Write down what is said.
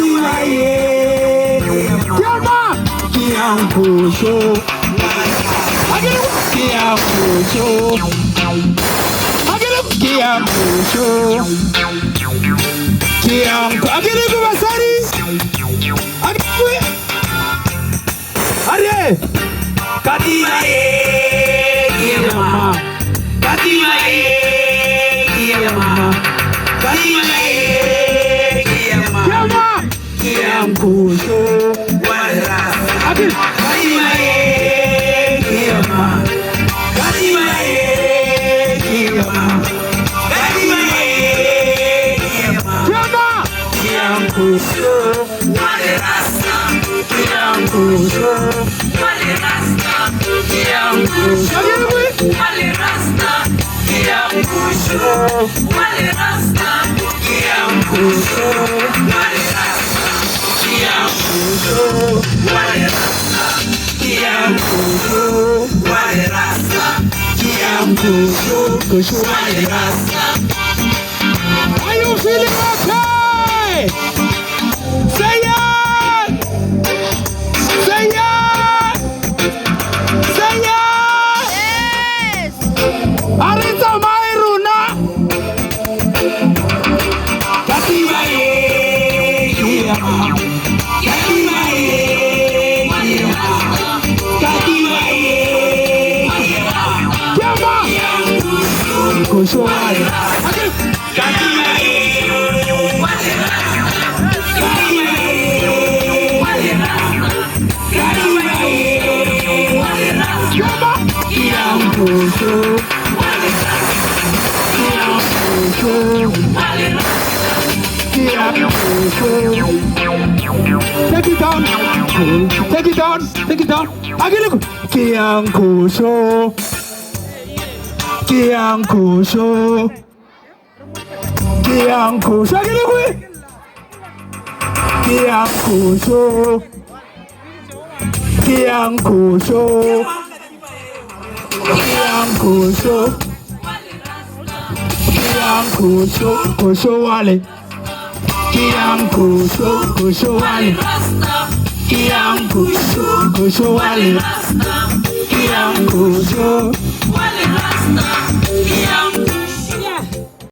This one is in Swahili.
Kadimaye, Yama, Kiamkusho, Kiamkusho, Kiamkusho, Kiamkusho, Agiriku Basari, Agiriku, Are, Kadimaye, Yama, Kadimaye, Yama, Kadimaye, Yama, Kiamkusho, Agiriku, Kadimaye, Yama, Kadimaye, Yama, Kiamkusho, wale rasta, Kiamkusho, wale rasta, Kiamkusho, wale rasta, Kiamkusho, wale rasta, Kiamkusho, wale rasta, Kiamkusho, wale rasta, Kiamkusho, wale rasta, Kiamkusho, wale rasta. Are you feeling okay? Say yeah! Say yeah! Say yeah! Yes! Arisa Mairuna! Kadimaye! Kadimaye! Kadimaye! Yama! Kushwari! Kadimaye! Take it down. Take it down. Take it down. Agiliku. Kiamkusho. Kiamkusho. Kiamkusho. Agiliku. Kiamkusho. Kiamkusho. Kiamkusho. Kiamkusho. Kusho wale. Kiamkusho. Kusho wale. Kiamkusho. Kusho wale. Kiamkusho. Wale rasta.